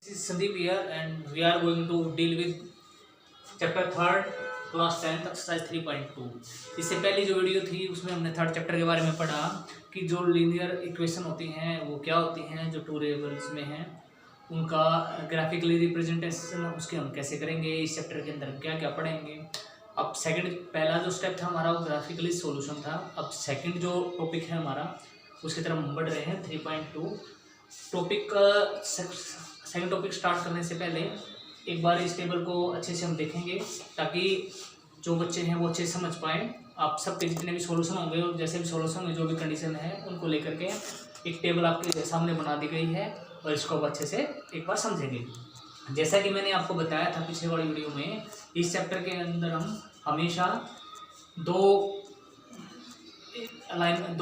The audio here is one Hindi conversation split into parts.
This is Sandeep here and we are going to deal with chapter third class 10 exercise 3.2। इससे पहली जो वीडियो थी उसमें हमने थर्ड चैप्टर के बारे में पढ़ा कि जो लीनियर इक्वेशन होती हैं वो क्या होती हैं, जो टू वेरिएबल्स में हैं उनका ग्राफिकली रिप्रेजेंटेशन उसके हम कैसे करेंगे, इस चैप्टर के अंदर क्या क्या पढ़ेंगे। अब पहला जो स्टेप था हमारा वो ग्राफिकली सॉल्यूशन था। अब सेकंड जो टॉपिक है हमारा उसकी तरफ हम बढ़ रहे हैं 3.2 टॉपिक। सेकंड टॉपिक स्टार्ट करने से पहले एक बार इस टेबल को अच्छे से हम देखेंगे ताकि जो बच्चे हैं वो अच्छे से समझ पाएँ। आप सबके जितने भी सॉल्यूशन होंगे और जैसे भी सॉल्यूशन में जो भी कंडीशन है उनको लेकर के एक टेबल आपके सामने बना दी गई है और इसको आप अच्छे से एक बार समझेंगे। जैसा कि मैंने आपको बताया था पिछले वाली वीडियो में, इस चैप्टर के अंदर हम हमेशा दो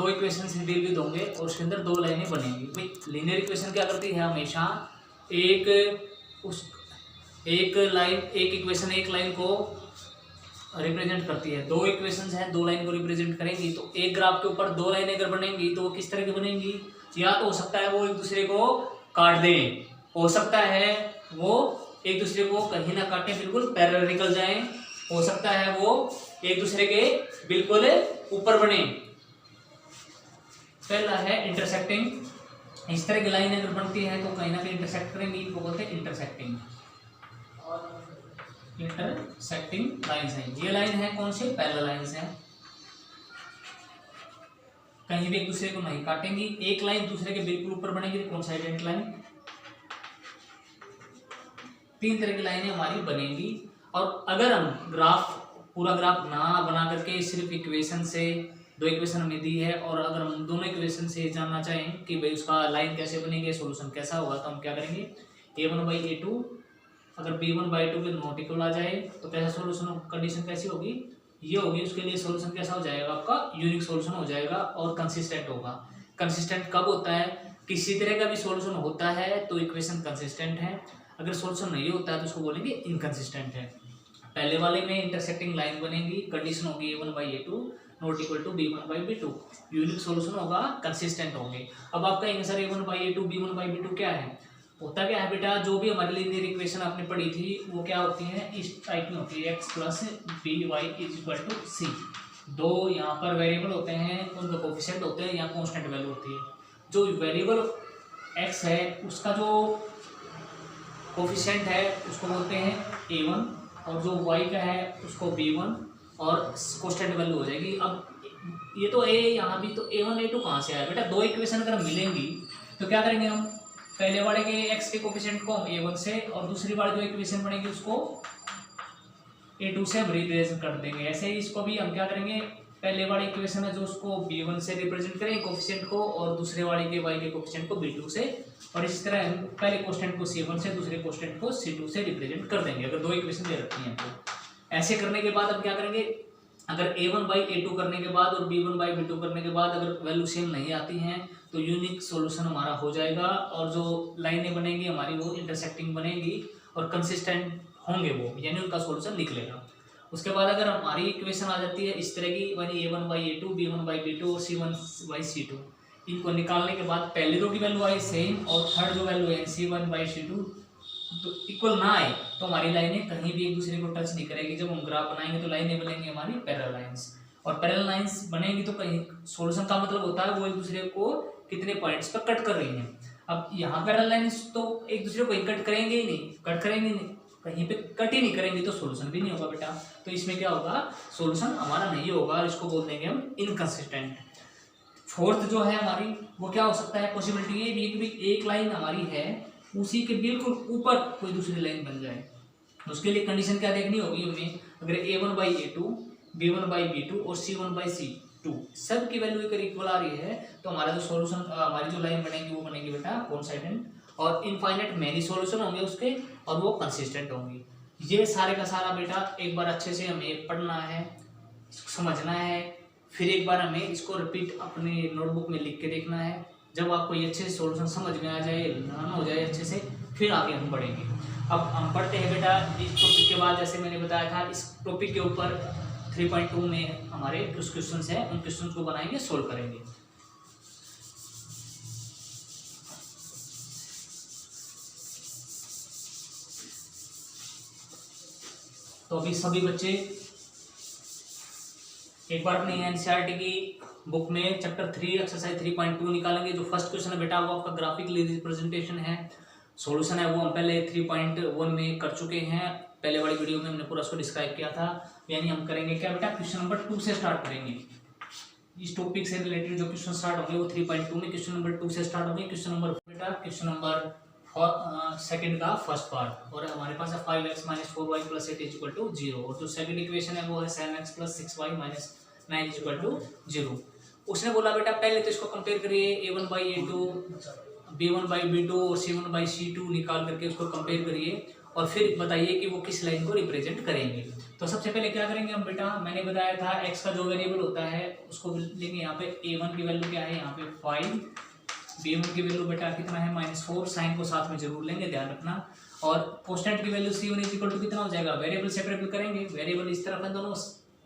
इक्वेशन से डील विद होंगे और उसके अंदर दो लाइनें बनेंगी। भाई लीनियर इक्वेशन क्या करती है, हमेशा एक इक्वेशन एक लाइन को रिप्रेजेंट करती है। दो इक्वेशंस हैं, दो लाइन को रिप्रेजेंट करेंगी। तो एक ग्राफ के ऊपर दो लाइनें अगर बनेंगी तो वो किस तरह की बनेंगी, या तो हो सकता है वो एक दूसरे को काट दें, हो सकता है वो एक दूसरे को कहीं ना काटें, बिल्कुल पैरेलल निकल जाएं, हो सकता है वो एक दूसरे के बिल्कुल ऊपर बने। पहला है इंटरसेक्टिंग। इस तरह की लाइन अगर बनती है तो कहीं ना कहीं इंटरसेक्ट करेंगी, इनको बोलते हैं इंटरसेक्टिंग लाइन्स है। ये लाइन है कौन सी, पैरेलल लाइन्स है, कहीं भी एक दूसरे को नहीं काटेंगी। एक लाइन दूसरे के बिल्कुल ऊपर बनेगी, कोइंसाइडेंट लाइन। तीन तरह की लाइनें हमारी बनेंगी। और अगर हम पूरा ग्राफ ना बना करके सिर्फ इक्वेशन से, दो इक्वेशन हमें दी है और अगर हम दोनों इक्वेशन से जानना चाहें कि भाई उसका लाइन कैसे बनेगी, सॉल्यूशन कैसा होगा, तो हम क्या करेंगे, a1/a2 अगर b1/2 के नॉट इक्वल आ जाए तो कैसा सॉल्यूशन, कंडीशन कैसी होगी, ये होगी। उसके लिए सॉल्यूशन कैसा हो जाएगा, आपका यूनिक सॉल्यूशन हो जाएगा और कंसिस्टेंट होगा। कंसिस्टेंट कब होता है, किसी तरह का भी सॉल्यूशन होता है तो इक्वेशन कंसिस्टेंट है, अगर सॉल्यूशन नहीं होता है तो उसको बोलेंगे इनकंसिस्टेंट है। पहले वाले में इंटरसेक्टिंग लाइन बनेगी, कंडीशन होगी a1/a2 not equal to b1/b2, unique solution होगा, कंसिस्टेंट होंगे। अब आप कहेंगे सर a1/a2 b1/b2 क्या है, होता क्या है बेटा, जो भी हमारी लीनियर इक्वेशन आपने पढ़ी थी वो क्या होती है, इस टाइप में होती है, x + by = c। दो यहाँ पर वेरिएबल होते हैं, उनका कोफिशिएंट होते हैं या कांस्टेंट वैल्यू होती है। जो वेरिएबल x है उसका जो कोफिशिएंट है उसको बोलते हैं a1 और जो y का है उसको b1 और कांस्टेंट वैल्यू हो जाएगी। अब ये तो a, यहाँ भी तो a1 a2 कहाँ से आया बेटा, दो इक्वेशन अगर मिलेंगी तो क्या करेंगे हम, पहले वाले के x के कोफिशिएंट को a1 से और दूसरी वाली जो इक्वेशन बनेगी उसको a2 से हम रिप्रेजेंट कर देंगे। ऐसे ही इसको भी हम क्या करेंगे, पहले वाली इक्वेशन है जो उसको b1 से रिप्रेजेंट करेंगे कोफिशिएंट को और दूसरे वाले के y के कोफिशिएंट को b2 से, और इस तरह हम पहले कोफिशिएंट को c1 से दूसरे कोफिशिएंट को c2 से रिप्रेजेंट कर देंगे अगर दो इक्वेशन दे रखी हैं तो। ऐसे करने के बाद हम क्या करेंगे, अगर a1/a2 करने के बाद और b1/b2 करने के बाद अगर वैल्यू सेम नहीं आती हैं तो यूनिक सॉल्यूशन हमारा हो जाएगा और जो लाइनें बनेंगी हमारी वो इंटरसेक्टिंग बनेंगी और कंसिस्टेंट होंगे वो, यानी उनका सॉल्यूशन निकलेगा। उसके बाद अगर हमारी इक्वेशन आ जाती है इस तरह की, यानी a1/a2 b1/b2 और c1/c2, इनको निकालने के बाद पहले दो की वैल्यू आई सेम और थर्ड जो वैल्यू है c1/c2 तो इक्वल ना आए तो हमारी लाइनें कहीं भी एक दूसरे को टच नहीं करेगी। जब हम ग्राफ बनाएंगे तो लाइनें बनेंगी हमारी पैरेलल लाइंस, और पैरेलल लाइंस बनेंगी तो कहीं सॉल्यूशन का मतलब होता है वो एक दूसरे को कितने पॉइंट्स पर कट कर रही हैं। अब यहाँ पैरेलल लाइंस तो एक दूसरे को कट करेंगे ही नहीं, कहीं पे कट ही नहीं करेंगे तो सॉल्यूशन भी नहीं होगा बेटा। तो इसमें क्या होगा, सॉल्यूशन हमारा नहीं होगा और इसको बोल देंगे हम इनकंसिस्टेंट। फोर्थ जो है हमारी वो क्या हो सकता है, पॉसिबिलिटी ये भी कि एक लाइन हमारी है उसी के बिल्कुल ऊपर कोई दूसरी लाइन बन जाए। उसके लिए कंडीशन क्या देखनी होगी हमें, अगर a1/a2 b1/b2 और c1/c2 सब की वैल्यू अगर इक्वल आ रही है तो हमारा जो सॉल्यूशन, हमारी जो लाइन बनेगी वो बनेगी बेटा कोइंसाइडेंट, और इनफाइनाइट मैनी सॉल्यूशन होंगे उसके और वो कंसिस्टेंट होंगे। ये सारे का सारा बेटा एक बार अच्छे से हमें पढ़ना है, समझना है, फिर एक बार हमें इसको रिपीट अपने नोटबुक में लिख के देखना है। जब आपको ये अच्छे से सॉल्यूशन समझ में आ जाए, ध्यान हो जाए अच्छे से, फिर आगे हम बढ़ेंगे। अब हम पढ़ते हैं बेटा इस टॉपिक के बाद, जैसे मैंने बताया था इस टॉपिक के ऊपर 3.2 में हमारे कुछ क्वेश्चंस हैं, उन क्वेश्चंस को बनाएंगे, सोल्व करेंगे। तो अभी सभी बच्चे एक बार अपने एनसीईआरटी की बुक में चैप्टर 3 एक्सरसाइज 3.2 निकालेंगे। जो फर्स्ट क्वेश्चन है बेटा वो आपका ग्राफिकली रिप्रेजेंटेशन है, सॉल्यूशन है वो हम पहले 3.1 में कर चुके हैं, पहले वाली वीडियो में हमने पूरा उसको डिस्क्राइब किया था। यानी हम करेंगे क्या बेटा, क्वेश्चन नंबर 2 से स्टार्ट करेंगे। इस टॉपिक से रिलेटेड जो क्वेश्चन स्टार्ट होंगे वो 3.2 में क्वेश्चन नंबर 2 से स्टार्ट होंगे। क्वेश्चन नंबर बेटा क्वेश्चन नंबर सेकंड का फर्स्ट पार्ट, और हमारे पास है 5x - 4y + 8 = 0, और जो सेकंड इक्वेशन है वो है 7x + 6y - 9 = 0। उसने बोला बेटा पहले तो इसको कंपेयर करिए, a1/a2, b1/b2 और c1/c2 निकाल करके उसको कंपेयर करिए और फिर बताइए कि वो किस लाइन को रिप्रेजेंट करेंगे। तो सबसे पहले क्या करेंगे हम बेटा, मैंने बताया था x का जो वेरिएबल होता है उसको लेंगे। यहाँ पे a1 की वैल्यू क्या है, यहाँ पे 5, b1 की वैल्यू बेटा कितना है -4, साइन को साथ में जरूर लेंगे, ध्यान रखना। और कांस्टेंट की वैल्यू c1 = कितना हो जाएगा, वेरिएबल सेपरेबल करेंगे, वेरिएबल इस तरफ है दोनों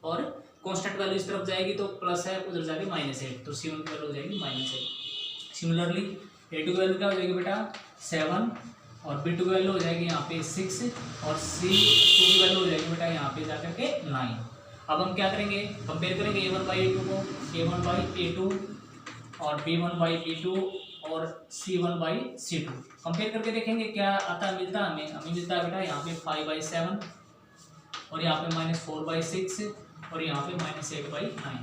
और कांस्टेंट वैल्यू इस तरफ जाएगी तो प्लस है, उधर जाके -8, तो c1 की वैल्यू हो जाएगी -8। सिमिलरली a2 की वैल्यू क्या हो जाएगी बेटा 7, और b2 की वैल्यू हो जाएगी यहाँ पे 6, और c2 की वैल्यू हो जाएगी बेटा यहाँ पे जाकर के 9। अब हम क्या करेंगे, कंपेयर करेंगे a1/a2 को, a1/a2 और b1/b2 और c1/c2 कंपेयर करके देखेंगे क्या आता है, मिलता है हमें मिलता है बेटा यहाँ पे 5/7 और यहाँ पे -4/6 और यहाँ पे -8/9।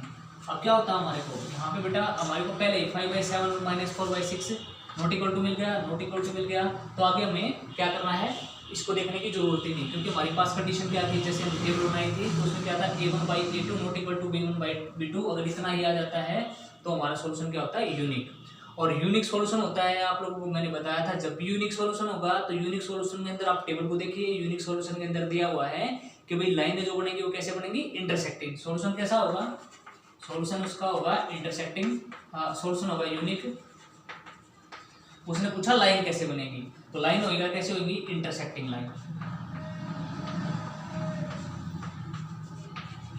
अब क्या होता है हमारे को, यहाँ पे बेटा हमारे को पहले 5/7 -4/6 नॉट इक्वल टू मिल गया, तो आगे हमें क्या करना है, इसको देखने की जरूरत ही नहीं, क्योंकि हमारे पास कंडीशन क्या थी, जैसे हम टेबल बनाई थी तो उसमें क्या था a1/a2 not equal to b1/b2। अगर इतना ही आ जाता है तो हमारा सोल्यूशन क्या होता है, यूनिक। और यूनिक सोल्यूशन होता है, आप लोगों को मैंने बताया था, जब भी यूनिक सोल्यूशन होगा तो यूनिक सोल्यूशन के अंदर आप टेबल को देखिए, यूनिक सोल्यूशन के अंदर दिया हुआ है कि भाई लाइनें जो बनेंगी वो कैसे बनेंगी, इंटरसेक्टिंग। सोल्यूशन कैसा होगा, सोल्यूशन उसका होगा इंटरसेक्टिंग, सोल्यूशन होगा यूनिक। उसने पूछा लाइन कैसे बनेगी, तो लाइन होगा कैसे होगी, इंटरसेक्टिंग लाइन।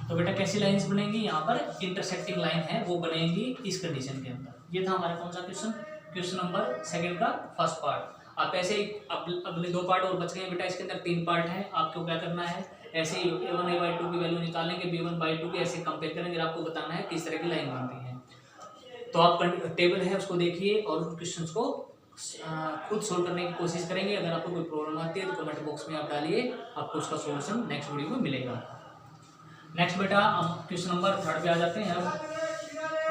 तो बेटा कैसी लाइंस बनेंगी, यहाँ पर इंटरसेक्टिंग लाइन है वो बनेंगी इस कंडीशन के अंदर। ये था हमारा कौन सा क्वेश्चन नंबर सेकंड का फर्स्ट पार्ट। आप ऐसे ही अगले 2 पार्ट और बच गए बेटा, इसके अंदर 3 पार्ट है। आपको क्या करना है, ऐसे ही a1/2 की वैल्यू निकालेंगे, b1/2 की ऐसे कंपेयर करेंगे, आपको बताना है किस तरह की लाइन बनती है। तो आप टेबल है उसको देखिए और क्वेश्चन को खुद सोल्व करने की कोशिश करेंगे। अगर आपको कोई प्रॉब्लम आती है तो कमेंट बॉक्स में आप डालिए, आपको उसका सोल्यूशन नेक्स्ट वीडियो में मिलेगा। नेक्स्ट बेटा हम क्वेश्चन नंबर 3 पे आ जाते हैं। अब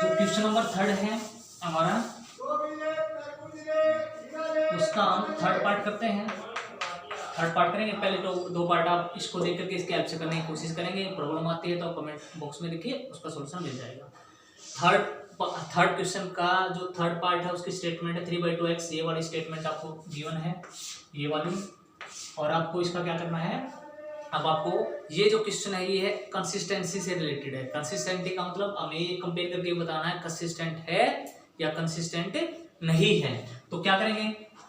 जो क्वेश्चन नंबर 3 है हमारा, उसका हम थर्ड पार्ट करते हैं। थर्ड पार्ट करेंगे, पहले तो 2 पार्ट आप इसको देख करके इसके हेल्प से करने की कोशिश करेंगे। प्रॉब्लम आती है तो आप कमेंट बॉक्स में लिखिए, उसका सोल्यूशन मिल जाएगा। थर्ड क्वेश्चन का जो थर्ड पार्ट है उसकी स्टेटमेंट है 3/2x। ये वाली स्टेटमेंट आपको गिवन है, ये वाली, और आपको इसका क्या करना है। अब आपको ये जो क्वेश्चन है ये है कंसिस्टेंसी से रिलेटेड है। कंसिस्टेंसी का मतलब हमें ये कंपेयर करके बताना है कंसिस्टेंट है या कंसिस्टेंट नहीं है। तो क्या करेंगे,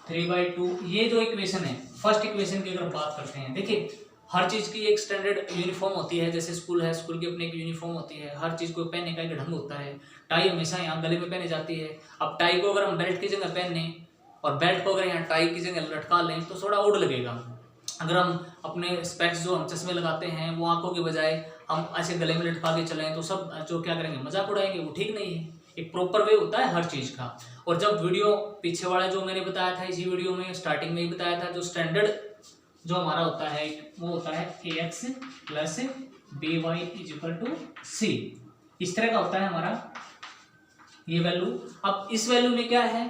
3/2 ये जो इक्वेशन है, फर्स्ट इक्वेशन की अगर बात करते हैं, देखिए हर चीज़ की एक स्टैंडर्ड यूनिफॉर्म होती है। जैसे स्कूल है, स्कूल की अपनी एक यूनिफॉर्म होती है, हर चीज़ को पहनने का एक ढंग होता है। टाई हमेशा यहाँ गले में पहनी जाती है। अब टाई को अगर हम बेल्ट की जगह पहने और बेल्ट को अगर यहाँ टाई की जगह लटका लें तो थोड़ा ओड लगेगा। अगर हम अपने स्पेक्स जो हम चश्मे लगाते हैं वो आंखों के बजाय हम ऐसे गले में लटका के चलें तो सब जो क्या करेंगे, मजाक उड़ाएंगे, वो ठीक नहीं है। एक प्रॉपर वे होता है हर चीज़ का। और जब वीडियो पीछे वाला जो मैंने बताया था, इसी वीडियो में स्टार्टिंग में ही बताया था, जो स्टैंडर्ड जो हमारा होता है वो होता है ax + by = c। इस तरह का होता है हमारा ये वैल्यू। अब इस वैल्यू में क्या है,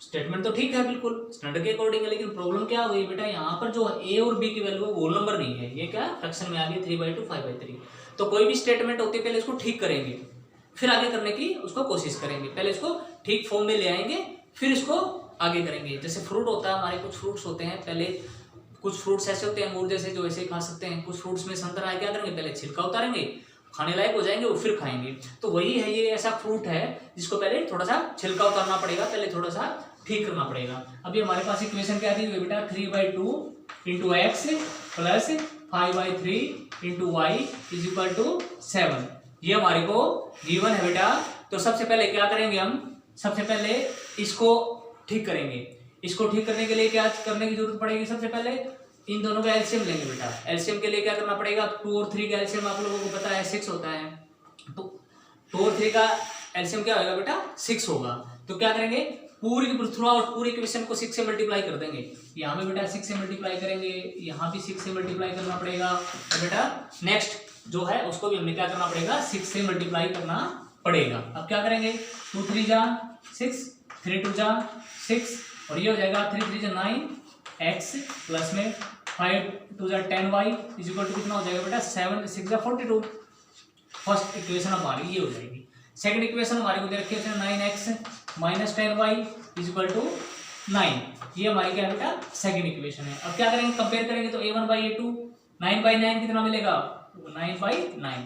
स्टेटमेंट तो ठीक है बिल्कुल स्टैंडर्ड के अकॉर्डिंग है, लेकिन प्रॉब्लम क्या हुई बेटा, यहाँ पर जो a और b की वैल्यू है होल नंबर नहीं है। ये क्या फ्रैक्शन में आ गई 3/2 5/3। तो कोई भी स्टेटमेंट होती है पहले इसको ठीक करेंगे, फिर आगे करने की उसको कोशिश करेंगे। पहले इसको ठीक फॉर्म में ले आएंगे, फिर इसको आगे करेंगे। जैसे फ्रूट होता है, हमारे कुछ फ्रूट्स होते हैं, पहले कुछ फ्रूट्स ऐसे होते हैं अंगूर जैसे जो ऐसे खा सकते हैं। कुछ फ्रूट्स में संतरा है, क्या करेंगे, पहले छिलका उतारेंगे, खाने लायक हो जाएंगे वो फिर खाएंगे। तो वही है, ये ऐसा फ्रूट है जिसको पहले थोड़ा सा छिलका उतारना पड़ेगा, पहले थोड़ा सा ठीक करना पड़ेगा। अभी हमारे पास इक्वेशन क्या थी बेटा, 3/2 × x + 5/3 × y = 7। ये हमारे को गिवन है बेटा। तो सबसे पहले क्या करेंगे हम, सबसे पहले इसको ठीक करेंगे। इसको ठीक करने के लिए क्या करने की जरूरत पड़ेगी, सबसे पहले इन दोनों का एलसीएम लेंगे बेटा। एलसीएम के लिए क्या करना पड़ेगा, 2 और 3 का एलसीएम आप लोगों को पता है 6 होता है, तो 2 और 3 का एलसीएम क्या होगा बेटा 6 होगा। तो क्या करेंगे, पूरी थ्रू आउट पूरी इक्वेशन को 6 से मल्टीप्लाई कर देंगे। यहाँ पे बेटा 6 से मल्टीप्लाई करेंगे, यहाँ भी 6 से मल्टीप्लाई करना पड़ेगा, और बेटा नेक्स्ट जो है उसको भी हमें क्या करना पड़ेगा 6 से मल्टीप्लाई करना पड़ेगा। अब क्या करेंगे, 2 3 जा 6, 3 2 जा 6, और ये हो जाएगा 3 3 जा 9 x प्लस में 5 2 जा 10 y इज इक्वल टू कितना हो जाएगा बेटा 7 6 जा 42। फर्स्ट इक्वेशन हमारी ये हो जाएगी। सेकंड इक्वेशन हमारे को दे रखी है 9x minus 10y is equal to 9, ये हमारी क्या है बेटा सेकंड इक्वेशन है। अब क्या करेंगे, कंपेयर करेंगे तो a1 बाई a2 9 बाई 9 कितना मिलेगा 9 बाई 9,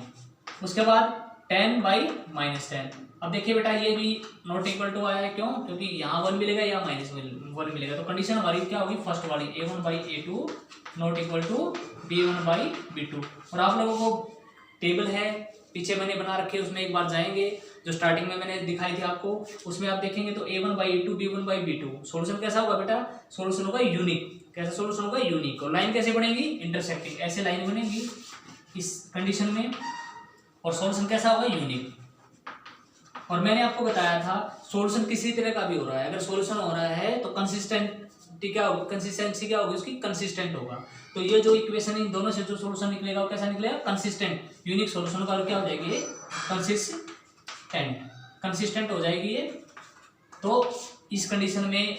उसके बाद 10 बाई माइनस 10। अब देखिए बेटा ये भी नॉट इक्वल टू आया है, क्यों, क्योंकि यहाँ 1 मिलेगा या माइनस 1 मिलेगा, तो कंडीशन हमारी क्या होगी फर्स्ट वाली a1 by a2 not equal to b1 by b2। और आप लोगों को टेबल है पीछे मैंने बना रखे, उसमें एक बार जाएंगे, जो स्टार्टिंग में मैंने दिखाई थी आपको, उसमें आप देखेंगे तो a1 by a2 b1 by b2 solution कैसा होगा बेटा, सोल्यूशन होगा यूनिक। कैसा सोल्यूशन होगा, यूनिक। और लाइन कैसे बनेगी, इंटरसेक्टिंग, ऐसे लाइन बनेगी इस कंडीशन में, और सोल्यूशन कैसा होगा, यूनिक। और मैंने आपको बताया था सोल्यूशन किसी तरह का भी हो रहा है, अगर सोल्यूशन हो रहा है तो कंसिस्टेंसी क्या होगी, कंसिस्टेंसी क्या होगी उसकी, कंसिस्टेंट होगा। तो ये जो इक्वेशन इन दोनों से जो सोल्यूशन निकलेगा वो कैसा निकलेगा, कंसिस्टेंट, यूनिक सोल्यूशन का क्या हो जाएगी, कंसिस्टेंट हो जाएगी ये। तो इस कंडीशन में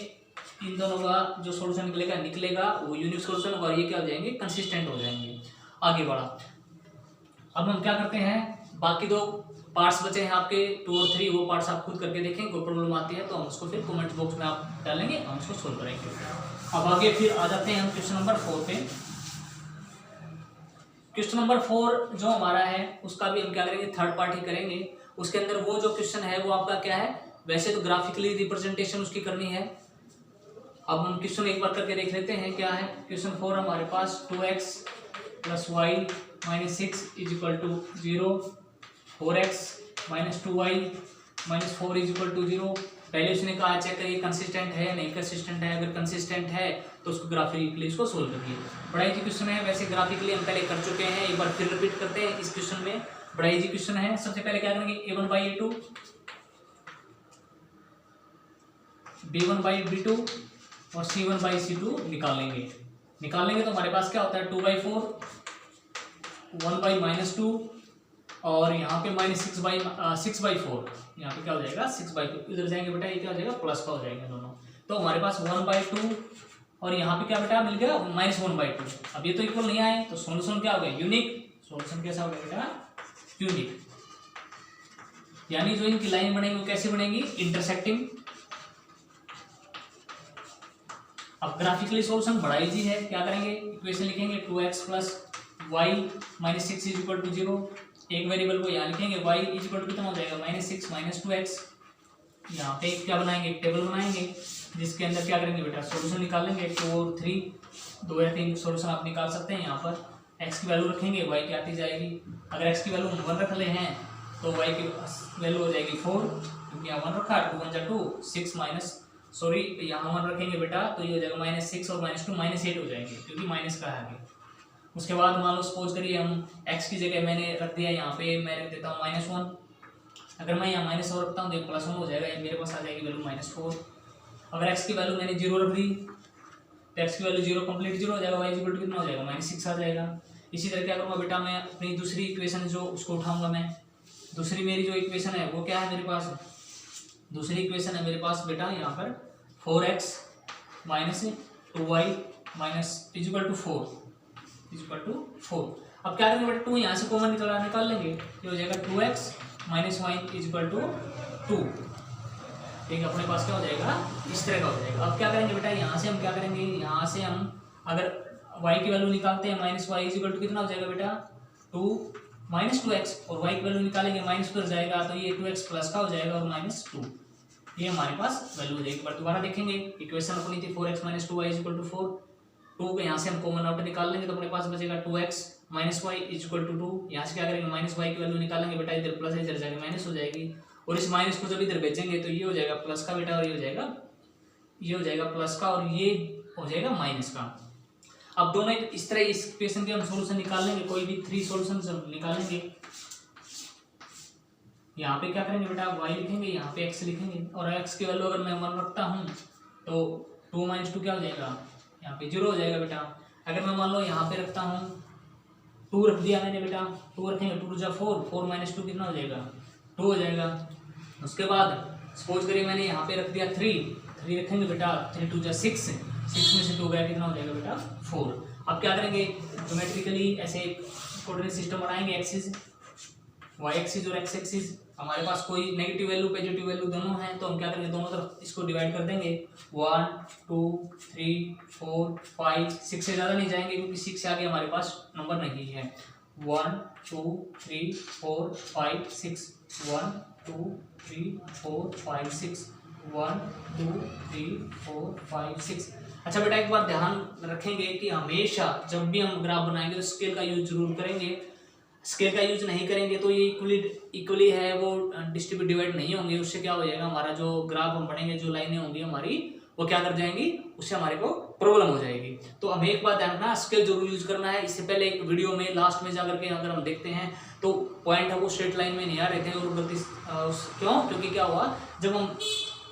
इन दोनों का जो सोल्यूशन निकलेगा वो यूनिक सोल्यूशन होगा, ये क्या हो जाएंगे, कंसिस्टेंट हो जाएंगे। आगे बढ़ा, अब हम क्या करते हैं, बाकी दो पार्ट्स बचे हैं आपके 2 और 3, वो पार्ट्स आप खुद करके देखें, कोई प्रॉब्लम आती है तो हम उसको फिर कमेंट बॉक्स में आप डालेंगे, हम उसको सोल्व करेंगे। अब आगे फिर आ जाते हैं हम क्वेश्चन नंबर 4 पे। क्वेश्चन नंबर 4 जो हमारा है उसका भी हम क्या करेंगे, थर्ड पार्ट ही करेंगे। उसके अंदर वो जो क्वेश्चन है वो आपका क्या है, वैसे तो ग्राफिकली रिप्रेजेंटेशन उसकी करनी है। अब हम क्वेश्चन एक बार करके देख लेते हैं क्या है। क्वेश्चन 4 हमारे पास 2x plus y minus 6 is equal to 0, 4x minus 2y minus 4 is equal to 0। पहले उसने कहा चेक करिए कंसिस्टेंट है नहीं कंसिस्टेंट है, अगर कंसिस्टेंट है तो उसको ग्राफिकली इसको सोल्व करिए। बड़ा इजी क्वेश्चन है, वैसे ग्राफिकली हम पहले कर चुके हैं, एक बार फिर रिपीट करते हैं इस क्वेश्चन में। बड़ा इजी क्वेश्चन है। सबसे पहले क्या करेंगे, a1 by a2 b1 by b2 और c1 बाई c2 निकालेंगे तो हमारे पास क्या होता है 2 बाई 4 1 बाई माइनस 2 और यहाँ पे माइनस 6 बाई 4, यहाँ पे क्या हो जाएगा 6 बाई 2, इधर जाएंगे बेटा ये क्या हो जाएगा प्लस का हो जाएगा दोनों। तो हमारे पास 1 बाई 2 और यहाँ पे क्या बेटा मिल गया माइनस 1 बाई 2। अब ये तो इक्वल नहीं आए तो सोल्यूशन क्या हो गया, यूनिक। सोल्यूशन कैसा हो गया बेटा, यूनिक। यानी जो इनकी लाइन बनेगी वो कैसे बनेगी, इंटरसेक्टिंग। अब ग्राफिकली सोल्यूशन बड़ा इजी है। क्या करेंगे, इक्वेशन लिखेंगे 2x plus y minus 6 is equal to 0। एक वेरिएबल को यहाँ लिखेंगे y इज इक्वल टू कितना हो जाएगा माइनस 6 माइनस 2x। यहाँ पे क्या बनाएंगे, एक टेबल बनाएंगे जिसके अंदर क्या करेंगे बेटा सोल्यूशन निकालेंगे। 2 और 3, 2 या 3 सोल्यूशन आप निकाल सकते हैं। यहाँ पर x की वैल्यू रखेंगे, y की आती जाएगी। अगर x की वैल्यू 1 रख ले हैं तो y की वैल्यू हो जाएगी 4, क्योंकि यहाँ 1 रखा, 2 1 जा 2 6 माइनस सॉरी यहाँ 1 रखेंगे बेटा तो ये हो जाएगा माइनस 6 और माइनस 2 माइनस 8 हो जाएंगे, क्योंकि माइनस का है आगे। उसके बाद मान लो सपोज करिए हम x की जगह मैंने रख दिया, यहाँ पे मैं रख देता हूँ -1। अगर मैं यहाँ माइनस और रखता हूँ तो +1 हो जाएगा, मेरे पास आ जाएगी वैल्यू -4। अगर x की वैल्यू मैंने 0 रख दी तो x की वैल्यू 0 कंप्लीट 0 हो जाएगा, y इक्वल टू कितना हो जाएगा -6 आ जाएगा। इसी तरह क्या करूँगा बेटा, मैं अपनी दूसरी इक्वेशन जो उसको उठाऊँगा, मैं दूसरी मेरी जो इक्वेशन है वो क्या है मेरे पास, दूसरी इक्वेशन है मेरे पास बेटा यहाँ पर 4x minus 2y minus is equal to 4। अब क्या करेंगे बेटा, 2 यहाँ से कॉमन निकाल लेंगे, ये हो जाएगा 2x minus y is equal to 2। ठीक है, अपने पास क्या हो जाएगा इस तरह का हो जाएगा। अब क्या करेंगे बेटा, यहाँ से हम क्या करेंगे, यहाँ से हम अगर y की वैल्यू निकालते हैं minus y is equal to कितना हो जाएगा बेटा 2 माइनस 2x, और y की वैल्यू निकालेंगे माइनस पर जाएगा तो ये 2x प्लस का हो जाएगा और -2, ये हमारे पास वैल्यू हो जाएगी। पर दोबारा देखेंगे इक्वेशन अपनी थी 4x minus 2y is equal to 4, 2 को यहाँ से हम कॉमन आउट निकाल लेंगे तो अपने पास बचेगा 2x minus y is equal to 2। यहाँ से क्या करेंगे माइनस वाई की वैल्यू निकालेंगे बेटा, इधर प्लस है इधर जाएगा माइनस हो जाएगी, और इस माइनस को जब इधर भेजेंगे तो ये हो जाएगा प्लस का बेटा, और ये हो जाएगा प्लस का, और ये हो जाएगा माइनस का। अब दोनों इस तरह इस इक्वेशन के हम सोल्यूशन निकाल लेंगे, कोई भी 3 सोल्यूशन निकालेंगे। यहाँ पे क्या करेंगे बेटा, y लिखेंगे, यहाँ पे x लिखेंगे, और x की वैल्यू अगर मैं 1 रखता हूँ तो 2 - 2 क्या हो जाएगा, यहाँ पे 0 हो जाएगा बेटा। अगर मैं मान लो यहाँ पे रखता हूँ 2 रख दिया मैंने बेटा, 2 रखेंगे, 2 × 4, 4 - 2 कितना हो जाएगा, 2 हो जाएगा। उसके बाद सपोज करिए मैंने यहाँ पे रख दिया 3 रखेंगे बेटा, 3 × 2 = 6, 6 में से 2 गया कितना हो जाएगा बेटा 4। अब क्या करेंगे, ज्योमेट्रिकली ऐसे कोऑर्डिनेट सिस्टम बनाएंगे, एक्सिस y एक्सिस और x एक्सिस। हमारे पास कोई नेगेटिव वैल्यू पॉजिटिव वैल्यू दोनों हैं, तो हम क्या करेंगे, दोनों तरफ इसको डिवाइड कर देंगे। 1 2 3 4 5 6 से ज़्यादा नहीं जाएंगे क्योंकि 6 से आगे हमारे पास नंबर नहीं है। 1 2 3 4 5 6 1 2 3 4 5 6 1 2 3 4 5 6। अच्छा बेटा, एक बार ध्यान रखेंगे कि हमेशा जब भी हम ग्राफ बनाएंगे तो स्केल का यूज जरूर करेंगे। स्केल का यूज नहीं करेंगे तो ये इक्वली है वो डिस्ट्रीब्यूट डिवाइड नहीं होंगे। उससे क्या हो जाएगा, हमारा जो ग्राफ हम पढ़ेंगे, जो लाइनें होंगी हमारी, वो क्या कर जाएंगी, उससे हमारे को प्रॉब्लम हो जाएगी। तो हमें एक बात ध्यान रखना, स्केल जरूर यूज करना है। इससे पहले एक वीडियो में लास्ट में जाकर के अगर हम देखते हैं तो पॉइंट है वो स्ट्रेट लाइन में नहीं आ रहे थे, और गलती क्यों, क्योंकि क्या हुआ, जब हम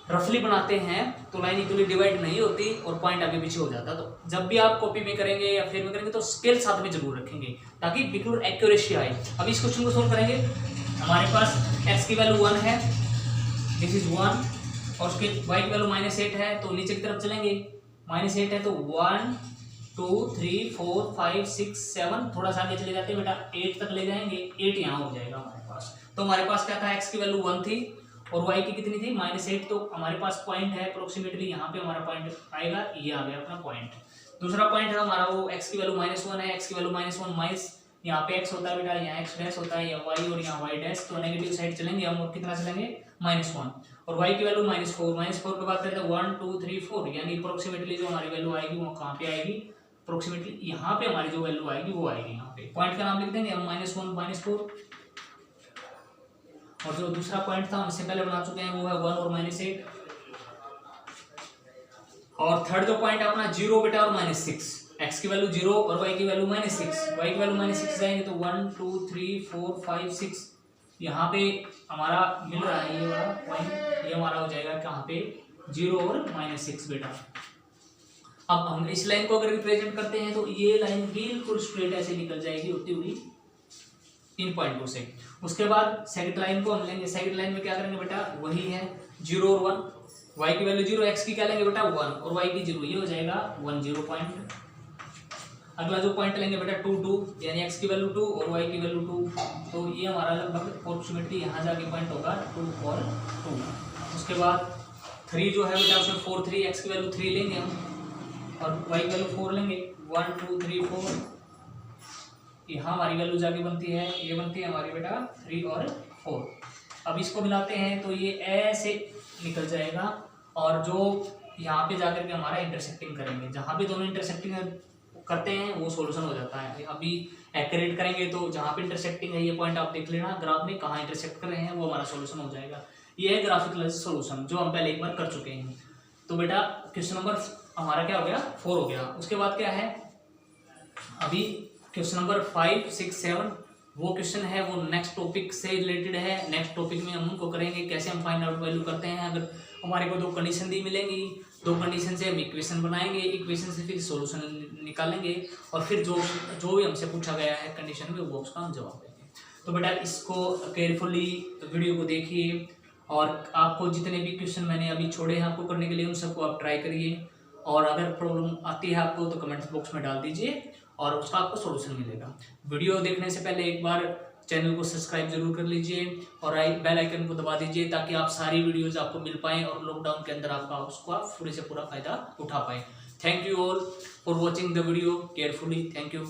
रफली बनाते हैं तो लाइन इक्वली डिवाइड नहीं होती और पॉइंट आगे पीछे हो जाता। तो जब भी आप कॉपी में करेंगे या फिर में करेंगे तो स्केल साथ में जरूर रखेंगे ताकि बिल्कुल एक्यूरेसी आए। अब इस क्वेश्चन को सोल्व करेंगे। हमारे पास x की वैल्यू 1 है, दिस इज 1, और उसके y की वैल्यू -8 है, तो नीचे की तरफ चलेंगे, -8 है तो 1 2 3 4 5 6 7, थोड़ा सा आगे चले जाते हैं बेटा, 8 तक ले जाएंगे, 8 यहाँ हो जाएगा हमारे पास। तो हमारे पास क्या था, x की वैल्यू 1 थी और y की कितनी थी, -8, तो हमारे पास पॉइंट है अप्रोक्सीमेटली, यहाँ पे हमारा पॉइंट आएगा, ये आ गया अपना पॉइंट। दूसरा पॉइंट है हमारा वो x की वैल्यू -1 है, x की वैल्यू -1 माइनस यहाँ पे x होता है बेटा, यहाँ x डैश होता है, या y और यहाँ y डैश, तो नेगेटिव साइड चलेंगे हम, और कितना चलेंगे, -1, और y की वैल्यू -4 के बाद करें तो 1 2 3 4, यानी अप्रोक्सीमेटली जो हमारी वैल्यू आएगी वो कहाँ पे आएगी, अप्रोक्सीमेटली यहाँ पे हमारी जो वैल्यू आएगी वो आएगी यहाँ पे। पॉइंट का नाम लिख देंगे हम, -1 -4, और जो दूसरा पॉइंट था हम इससे पहले बना चुके हैं, वो है 1 और -8, और थर्ड जो पॉइंट है अपना 0 बेटा और -6, x की वैल्यू 0 और y की वैल्यू -6, y की वैल्यू -6 जाएंगे तो 1 2 3 4 5 6, यहाँ पे हमारा मिल रहा है ये वाला पॉइंट, ये हमारा हो जाएगा कहाँ पे, 0 और -6 बेटा। अब हम इस लाइन को अगर रिप्रेजेंट करते हैं तो ये लाइन बिल्कुल स्ट्रेट ऐसे निकल जाएगी होती हुई इन पॉइंटों से। उसके बाद सेकंड लाइन को हम लेंगे, सेकंड लाइन में क्या करेंगे बेटा, वही है 0 और 1, y की वैल्यू 0, x की क्या लेंगे बेटा 1, और y की 0, ये हो जाएगा 1 0 पॉइंट। अगला जो पॉइंट लेंगे बेटा 2 2, यानी x की वैल्यू 2 और y की वैल्यू 2, तो ये हमारा लगभग अप्रोक्सीमेटली यहाँ जाके पॉइंट होगा 2 और 2। उसके बाद 3 जो है बेटा उसमें 4 3, x की वैल्यू 3 लेंगे हम, और y की वैल्यू 4 लेंगे, 1 2 3 4, यहाँ हमारी वैल्यू जाके बनती है, ये बनती है हमारी बेटा 3 और 4। अब इसको मिलाते हैं तो ये ऐसे निकल जाएगा, और जो यहाँ पे जाकर के हमारा इंटरसेक्टिंग करेंगे, जहाँ पे दोनों इंटरसेक्टिंग करते हैं वो सॉल्यूशन हो जाता है। अभी एक्यूरेट करेंगे तो जहाँ पे इंटरसेक्टिंग है ये पॉइंट आप देख लेना ग्राफ में, कहाँ इंटरसेक्ट कर रहे हैं वो हमारा सॉल्यूशन हो जाएगा। ये है ग्राफिकल सॉल्यूशन जो हम पहले एक बार कर चुके हैं। तो बेटा क्वेश्चन नंबर हमारा क्या हो गया, 4 हो गया। उसके बाद क्या है, अभी क्वेश्चन नंबर 5 6 7 वो क्वेश्चन है, वो नेक्स्ट टॉपिक से रिलेटेड है। नेक्स्ट टॉपिक में हम उनको करेंगे कैसे हम फाइंड आउट वैल्यू करते हैं। अगर हमारे को 2 कंडीशन दी मिलेंगी, 2 कंडीशन से हम इक्वेशन बनाएंगे, इक्वेशन से फिर सॉल्यूशन निकालेंगे, और फिर जो भी हमसे पूछा गया है कंडीशन में वो उसका हम जवाब देंगे। तो बेटा इसको केयरफुली वीडियो को देखिए, और आपको जितने भी क्वेश्चन मैंने अभी छोड़े हैं आपको करने के लिए, उन सबको आप ट्राई करिए, और अगर प्रॉब्लम आती है आपको तो कमेंट बॉक्स में डाल दीजिए और उसका आपको सॉल्यूशन मिलेगा। वीडियो देखने से पहले एक बार चैनल को सब्सक्राइब जरूर कर लीजिए और बेल आइकन को दबा दीजिए ताकि आप सारी वीडियोस आपको मिल पाएँ और लॉकडाउन के अंदर आपका उसको आप पूरे से पूरा फायदा उठा पाएँ। Thank you all for watching the video carefully. Thank you.